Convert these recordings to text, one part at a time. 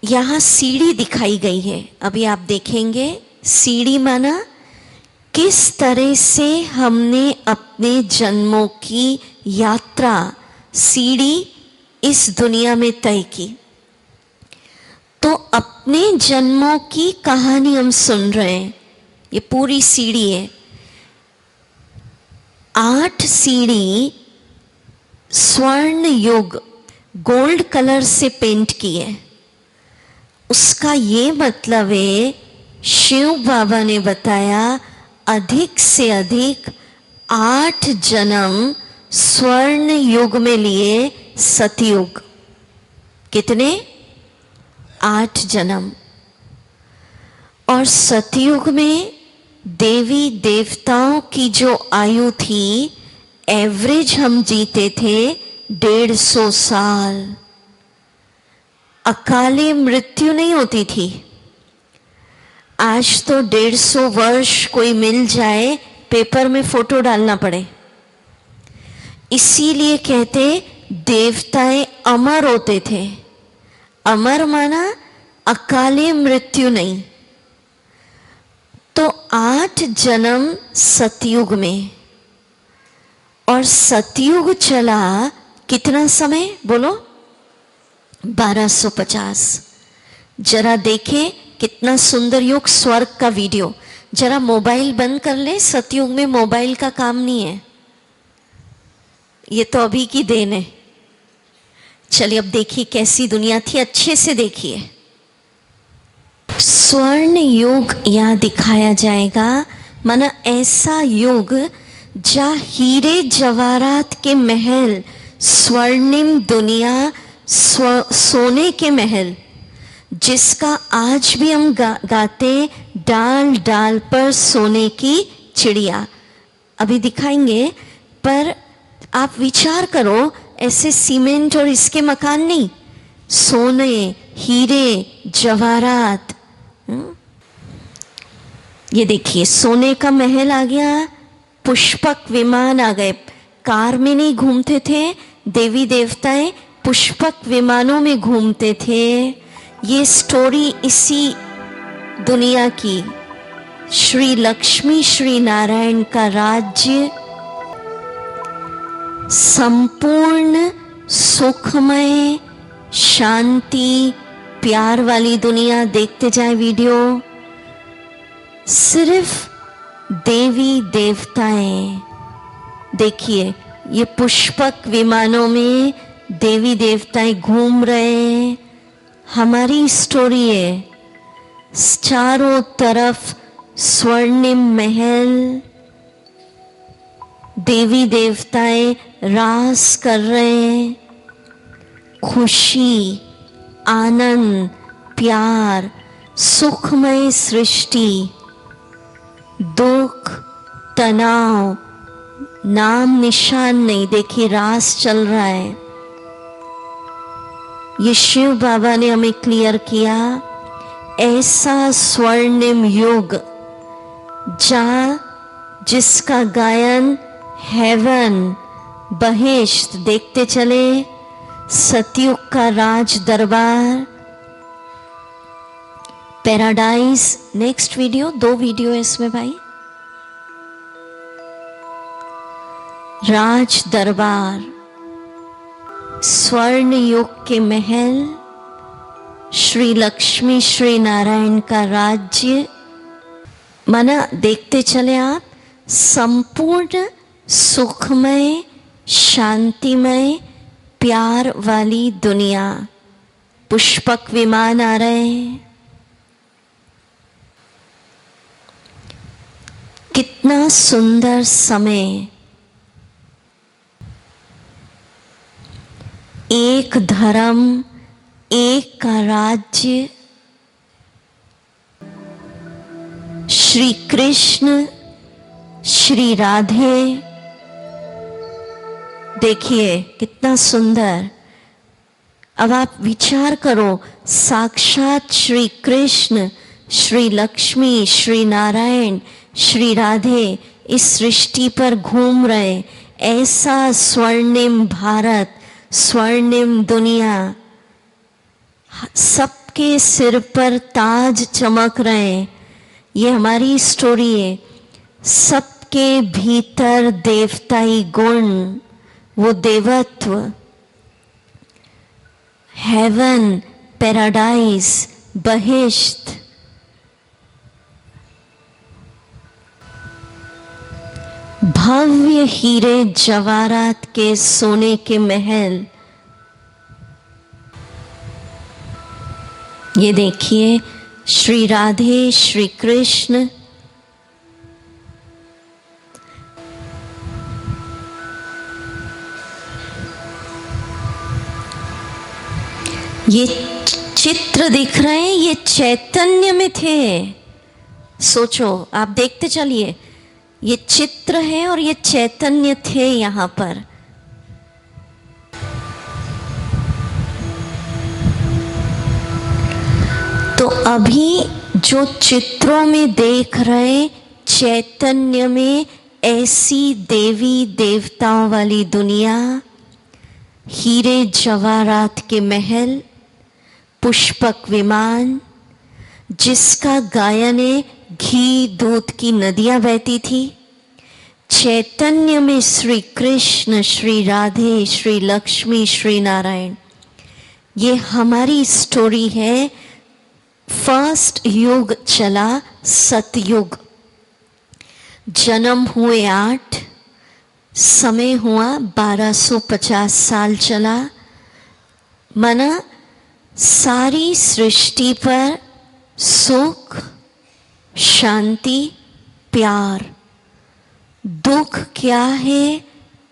यहाँ सीढ़ी दिखाई गई है। अभी आप देखेंगे सीढ़ी माना किस तरह से हमने अपने जन्मों की यात्रा सीढ़ी इस दुनिया में तय की। तो अपने जन्मों की कहानी हम सुन रहे हैं। ये पूरी सीढ़ी है। 8 सीढ़ी स्वर्ण युग गोल्ड कलर से पेंट की है। उसका ये मतलब है, शिव बाबा ने बताया, अधिक से अधिक 8 जन्म स्वर्ण युग में लिए सतयुग। कितने? 8 जन्म। और सतयुग में देवी देवताओं की जो आयु थी, एवरेज हम जीते थे 150 साल। अकाली मृत्यु नहीं होती थी। आज तो 150 वर्ष कोई मिल जाए पेपर में फोटो डालना पड़े। इसीलिए कहते देवताएं अमर होते थे। अमर माना अकाली मृत्यु नहीं। तो 8 जन्म सतयुग में, और सतयुग चला कितना समय बोलो? 1250। जरा देखें कितना सुंदर युग, स्वर्ग का वीडियो। जरा मोबाइल बंद कर ले। सतयुग में मोबाइल का काम नहीं है, ये तो अभी की देन है। चलिए अब देखिए कैसी दुनिया थी, अच्छे से देखिए। स्वर्ण युग यहाँ दिखाया जाएगा, माना ऐसा युग जहाँ हीरे जवाहरात के महल, स्वर्णिम दुनिया, सोने के महल, जिसका आज भी हम गाते, डाल डाल पर सोने की चिड़िया। अभी दिखाएंगे, पर आप विचार करो, ऐसे सीमेंट और इसके मकान नहीं, सोने, हीरे जवाहरात। ये देखिए सोने का महल आ गया, पुष्पक विमान आ गए। कार में नहीं घूमते थे देवी देवताएं, पुष्पक विमानों में घूमते थे। ये स्टोरी इसी दुनिया की। श्री लक्ष्मी श्री नारायण का राज्य संपूर्ण सुखमय, शांति, प्यार वाली दुनिया। देखते जाए वीडियो। सिर्फ देवी देवताएं। देखिए ये पुष्पक विमानों में देवी देवताएं घूम रहे हैं। हमारी स्टोरी है। चारों तरफ स्वर्णिम महल, देवी देवताएं रास कर रहे हैं। खुशी, आनंद, प्यार, सुखमय सृष्टि। दुख, तनाव, नाम निशान नहीं। देखिए रास चल रहा है। ये शिव बाबा ने हमें क्लियर किया, ऐसा स्वर्णिम युग जहाँ जिसका गायन हेवन, बहिष्ट, देखते चले। सतयुग का राज दरबार, पैराडाइज। नेक्स्ट वीडियो, 2 वीडियो है इसमें भाई। राज दरबार, स्वर्ण युग के महल, श्री लक्ष्मी श्री नारायण का राज्य। माना देखते चले आप, संपूर्ण सुखमय, शांतिमय, प्यार वाली दुनिया। पुष्पक विमान आ रहे हैं। कितना सुंदर समय। एक धर्म, एक का राज्य। श्री कृष्ण, श्री राधे। देखिए कितना सुंदर। अब आप विचार करो, साक्षात श्री कृष्ण, श्री लक्ष्मी, श्री नारायण, श्री राधे इस सृष्टि पर घूम रहे। ऐसा स्वर्णिम भारत, स्वर्णिम दुनिया। सबके सिर पर ताज चमक रहे हैं। ये हमारी स्टोरी है। सबके भीतर देवताई गुण, वो देवत्व, हेवन, पैराडाइज, बहिश्त, भव्य हीरे जवाहरात के सोने के महल। ये देखिए श्री राधे, श्री कृष्ण, ये चित्र दिख रहे हैं, ये चैतन्य में थे। सोचो, आप देखते चलिए, ये चित्र है और ये चैतन्य थे यहाँ पर। तो अभी जो चित्रों में देख रहे, चैतन्य में ऐसी देवी देवताओं वाली दुनिया, हीरे जवाहरात के महल, पुष्पक विमान, जिसका गायन है घी दूध की नदियां बहती थी। चैतन्य में श्री कृष्ण, श्री राधे, श्री लक्ष्मी, श्री नारायण। ये हमारी स्टोरी है। फर्स्ट युग चला सतयुग। जन्म हुए 8, समय हुआ 1250 साल चला। माना सारी सृष्टि पर सुख, शांति, प्यार। दुख क्या है,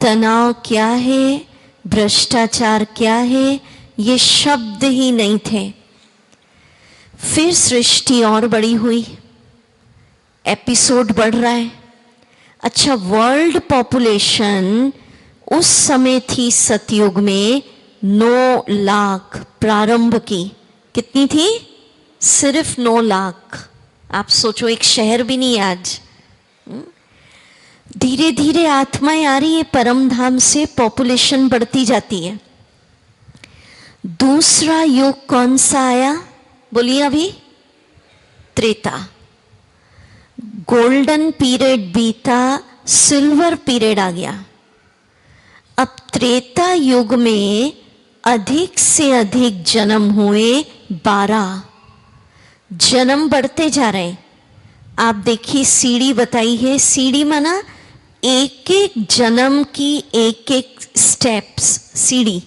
तनाव क्या है, भ्रष्टाचार क्या है, ये शब्द ही नहीं थे। फिर सृष्टि और बड़ी हुई, एपिसोड बढ़ रहा है। अच्छा, वर्ल्ड पॉपुलेशन उस समय थी सतयुग में 9 लाख प्रारंभ की। कितनी थी? सिर्फ 9 लाख। आप सोचो, एक शहर भी नहीं आज। धीरे धीरे आत्माएं आ रही है परम धाम से, पॉपुलेशन बढ़ती जाती है। दूसरा युग कौन सा आया? बोलिए अभी। त्रेता। गोल्डन पीरियड बीता, सिल्वर पीरियड आ गया। अब त्रेता युग में अधिक से अधिक जन्म हुए, 12। जन्म बढ़ते जा रहे हैं। आप देखिए, सीढ़ी बताई है। सीढ़ी माना एक एक जन्म की एक एक स्टेप्स, सीढ़ी,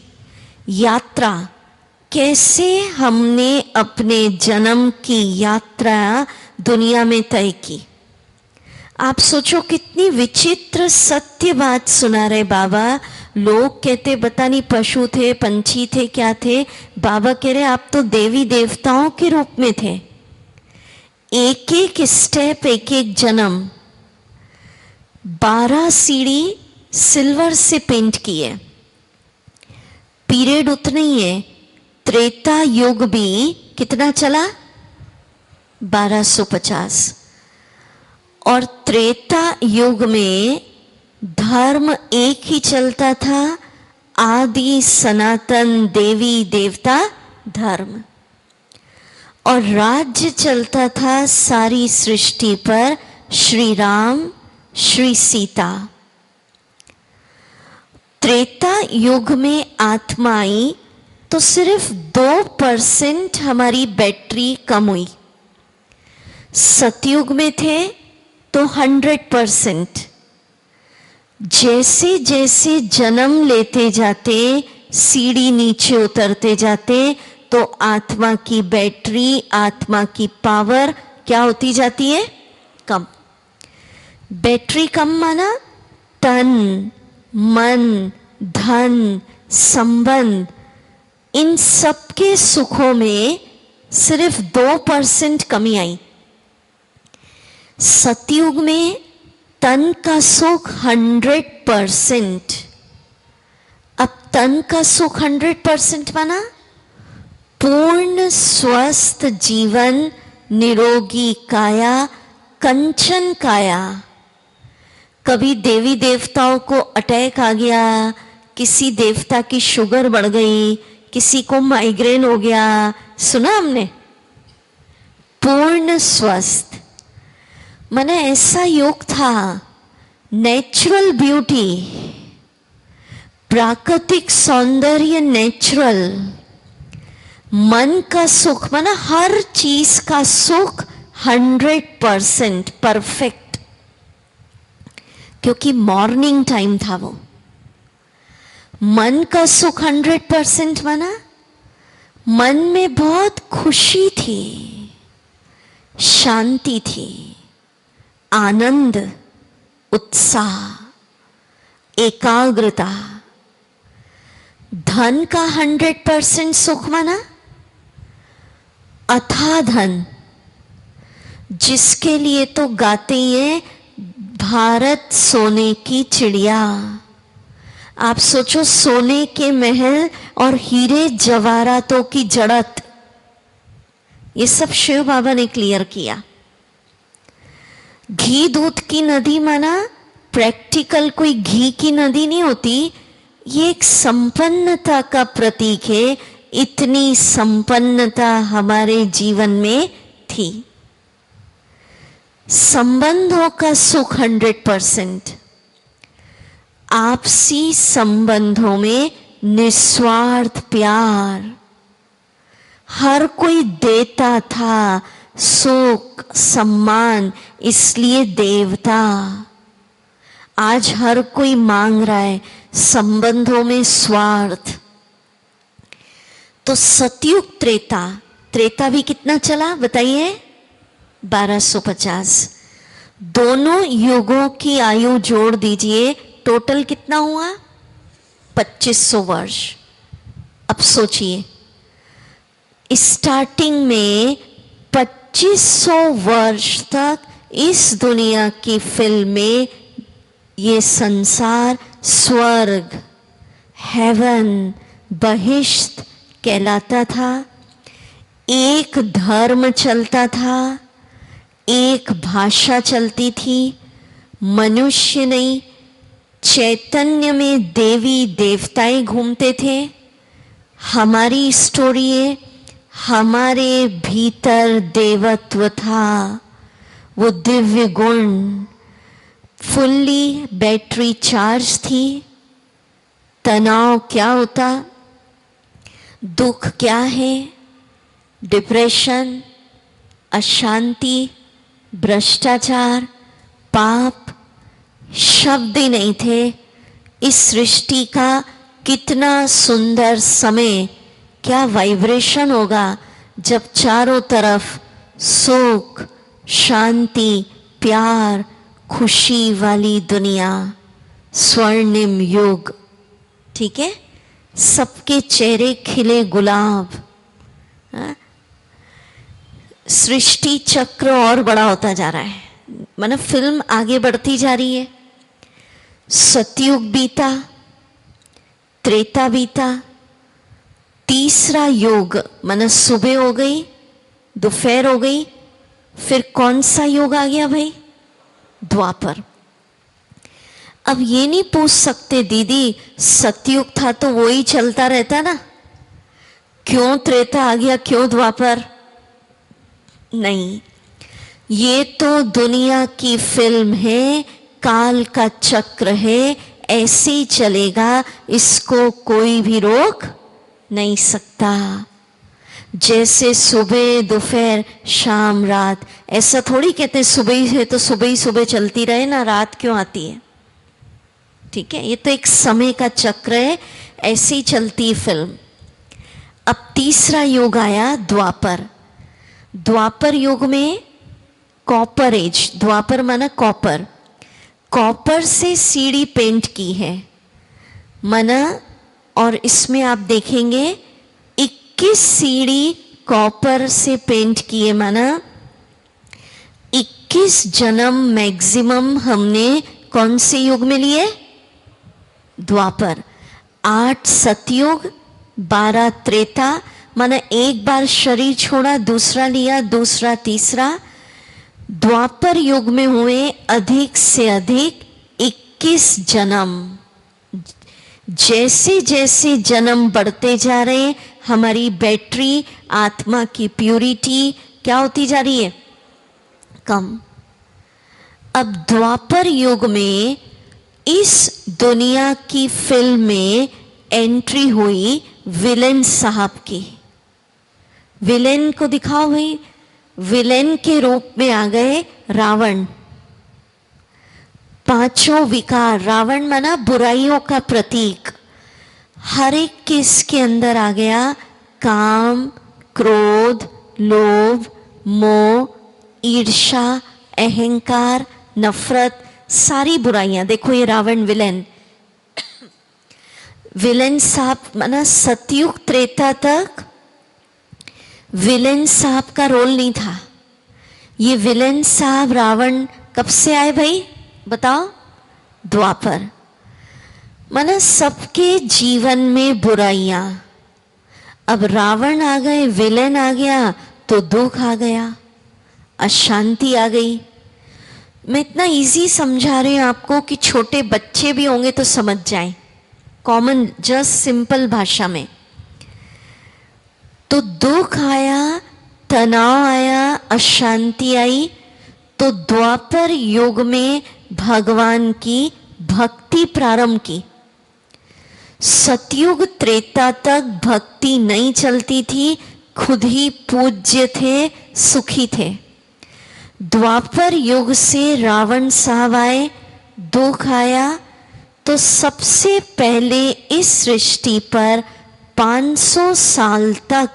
यात्रा। कैसे हमने अपने जन्म की यात्रा दुनिया में तय की। आप सोचो, कितनी विचित्र सत्य बात सुना रहे बाबा। लोग कहते पता नहीं पशु थे, पंछी थे, क्या थे। बाबा कह रहे आप तो देवी देवताओं के रूप में थे। एक एक स्टेप, एक एक जन्म। 12 सीढ़ी सिल्वर से पेंट की है। पीरियड उतना ही है। त्रेता युग भी कितना चला? 1250। और त्रेता युग में धर्म एक ही चलता था, आदि सनातन देवी देवता धर्म। और राज्य चलता था सारी सृष्टि पर श्री राम, श्री सीता। त्रेता युग में आत्मा आई तो सिर्फ 2% हमारी बैटरी कम हुई। सतयुग में थे तो 100%। जैसे जैसे जन्म लेते जाते, सीढ़ी नीचे उतरते जाते, तो आत्मा की बैटरी, आत्मा की पावर क्या होती जाती है? कम। बैटरी कम माना तन, मन, धन, संबंध, इन सबके सुखों में सिर्फ 2% कमी आई। सतयुग में तन का सुख 100%। अब तन का सुख 100% माना पूर्ण स्वस्थ जीवन, निरोगी काया, कंचन काया। कभी देवी देवताओं को अटैक आ गया, किसी देवता की शुगर बढ़ गई, किसी को माइग्रेन हो गया, सुना हमने? पूर्ण स्वस्थ माने ऐसा योग था, नेचुरल ब्यूटी, प्राकृतिक सौंदर्य, नेचुरल, मन का सुख माना हर चीज का सुख 100% परफेक्ट, क्योंकि मॉर्निंग टाइम था वो। मन का सुख 100% माना मन में बहुत खुशी थी, शांति थी, आनंद, उत्साह, एकाग्रता। धन का 100% सुख माना अथाह धन, जिसके लिए तो गाते हैं भारत सोने की चिड़िया। आप सोचो, सोने के महल और हीरे जवाहरातों की जड़त, ये सब शिव बाबा ने क्लियर किया। घी दूध की नदी माना प्रैक्टिकल कोई घी की नदी नहीं होती, ये एक संपन्नता का प्रतीक है। इतनी संपन्नता हमारे जीवन में थी। संबंधों का सुख 100%, आपसी संबंधों में निस्वार्थ प्यार, हर कोई देता था सुख सम्मान, इसलिए देवता। आज हर कोई मांग रहा है, संबंधों में स्वार्थ। तो सतयुग त्रेता, त्रेता भी कितना चला बताइए? 1250। दोनों युगों की आयु जोड़ दीजिए, टोटल कितना हुआ? 2500 वर्ष। अब सोचिए, स्टार्टिंग में 2500 वर्ष तक इस दुनिया की फिल्म में ये संसार स्वर्ग, हेवन, बहिश्त कहलाता था। एक धर्म चलता था, एक भाषा चलती थी, मनुष्य नहीं, चैतन्य में देवी देवताएं घूमते थे। हमारी स्टोरी है, हमारे भीतर देवत्व था, वो दिव्य गुण, फुल्ली बैटरी चार्ज थी। तनाव क्या होता, दुख क्या है, डिप्रेशन, अशांति, भ्रष्टाचार, पाप, शब्द ही नहीं थे। इस सृष्टि का कितना सुंदर समय, क्या वाइब्रेशन होगा जब चारों तरफ सुख, शांति, प्यार, खुशी वाली दुनिया, स्वर्णिम युग। ठीक है, सबके चेहरे खिले गुलाब। सृष्टि चक्र और बड़ा होता जा रहा है, मतलब फिल्म आगे बढ़ती जा रही है। सतयुग बीता, त्रेता बीता, तीसरा युग मतलब सुबह हो गई, दोपहर हो गई, फिर कौन सा युग आ गया भाई? द्वापर। अब ये नहीं पूछ सकते दीदी सतयुग था तो वो ही चलता रहता ना, क्यों त्रेता आ गया, क्यों द्वापर? नहीं, ये तो दुनिया की फिल्म है, काल का चक्र है, ऐसे ही चलेगा, इसको कोई भी रोक नहीं सकता। जैसे सुबह, दोपहर, शाम, रात, ऐसा थोड़ी कहते सुबह ही है तो सुबह ही सुबह चलती रहे ना, रात क्यों आती है? ठीक है, ये तो एक समय का चक्र है, ऐसे ही चलती फिल्म। अब तीसरा युग आया द्वापर। द्वापर युग में कॉपर एज, द्वापर माना कॉपर, कॉपर से सीढ़ी पेंट की है माना, और इसमें आप देखेंगे 21 सीढ़ी कॉपर से पेंट किए माना 21 जन्म मैक्सिमम हमने कौन से युग में लिए? द्वापर। 8 सतयुग, 12 त्रेता, माना एक बार शरीर छोड़ा, दूसरा लिया, दूसरा, तीसरा। द्वापर युग में हुए अधिक से अधिक 21 जन्म। जैसे जैसे जन्म बढ़ते जा रहे, हमारी बैटरी, आत्मा की प्यूरिटी क्या होती जा रही है? कम। अब द्वापर युग में इस दुनिया की फिल्म में एंट्री हुई विलेन साहब की। विलेन को दिखाओ भाई। विलेन के रूप में आ गए रावण। पांचों विकार, रावण माना बुराइयों का प्रतीक, हर एक किसके अंदर आ गया? काम, क्रोध, लोभ, मोह, ईर्ष्या, अहंकार, नफरत, सारी बुराइयां। देखो ये रावण विलेन। विलेन साहब माना सतयुग त्रेता तक विलेन साहब का रोल नहीं था। ये विलेन साहब रावण कब से आए भाई बताओ? द्वापर। माना सबके जीवन में बुराइयां। अब रावण आ गए, विलेन आ गया तो दुख आ गया, अशांति आ गई। मैं इतना इजी समझा रही हूं आपको कि छोटे बच्चे भी होंगे तो समझ जाएं, कॉमन जस्ट सिंपल भाषा में। तो दुख आया, तनाव आया, अशांति आई। तो द्वापर युग में भगवान की भक्ति प्रारंभ की। सतयुग त्रेता तक भक्ति नहीं चलती थी, खुद ही पूज्य थे, सुखी थे। द्वापर युग से रावण साहब आए, दुख आया, तो सबसे पहले इस सृष्टि पर 500 साल तक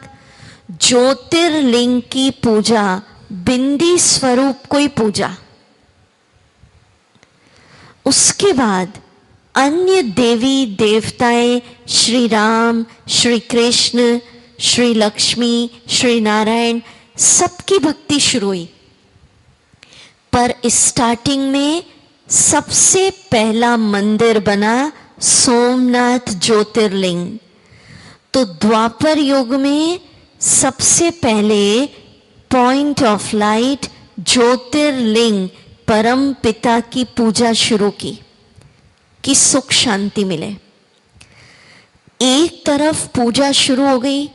ज्योतिर्लिंग की पूजा, बिंदी स्वरूप कोई पूजा। उसके बाद अन्य देवी देवताएं, श्री राम, श्री कृष्ण, श्री लक्ष्मी, श्री नारायण, सबकी भक्ति शुरू हुई। पर स्टार्टिंग में सबसे पहला मंदिर बना सोमनाथ ज्योतिर्लिंग। तो द्वापर युग में सबसे पहले पॉइंट ऑफ लाइट ज्योतिर्लिंग परम पिता की पूजा शुरू की कि सुख शांति मिले। एक तरफ पूजा शुरू हो गई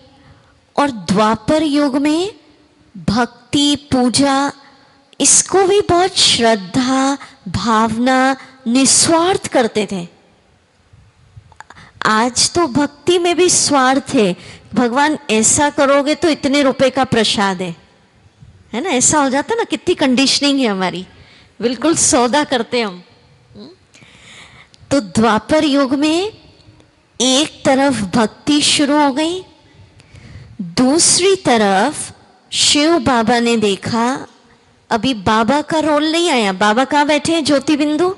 और द्वापर युग में भक्ति पूजा, इसको भी बहुत श्रद्धा भावना निस्वार्थ करते थे। आज तो भक्ति में भी स्वार्थ है, भगवान ऐसा करोगे तो इतने रुपए का प्रसाद है ना, ऐसा हो जाता ना। कितनी कंडीशनिंग है हमारी, बिल्कुल सौदा करते हम। तो द्वापर युग में एक तरफ भक्ति शुरू हो गई, दूसरी तरफ शिव बाबा ने देखा अभी बाबा का रोल नहीं आया। बाबा कहाँ बैठे हैं? ज्योति बिंदु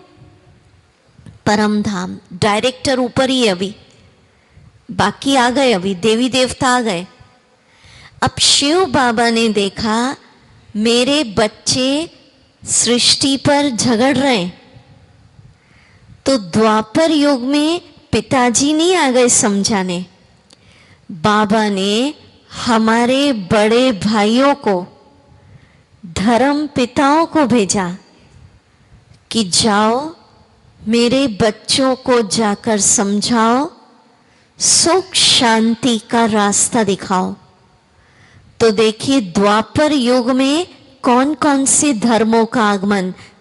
परम धाम, डायरेक्टर ऊपर ही है अभी, बाकी आ गए, अभी देवी देवता आ गए। अब शिव बाबा ने देखा मेरे बच्चे सृष्टि पर झगड़ रहे हैं। तो द्वापर युग में पिताजी नहीं आ गए समझाने, बाबा ने हमारे बड़े भाइयों को, धर्म पिताओं को भेजा कि जाओ मेरे बच्चों को जाकर समझाओ, सुख शांति का रास्ता दिखाओ। तो देखिए द्वापर युग में कौन कौन से धर्मों का आगमन,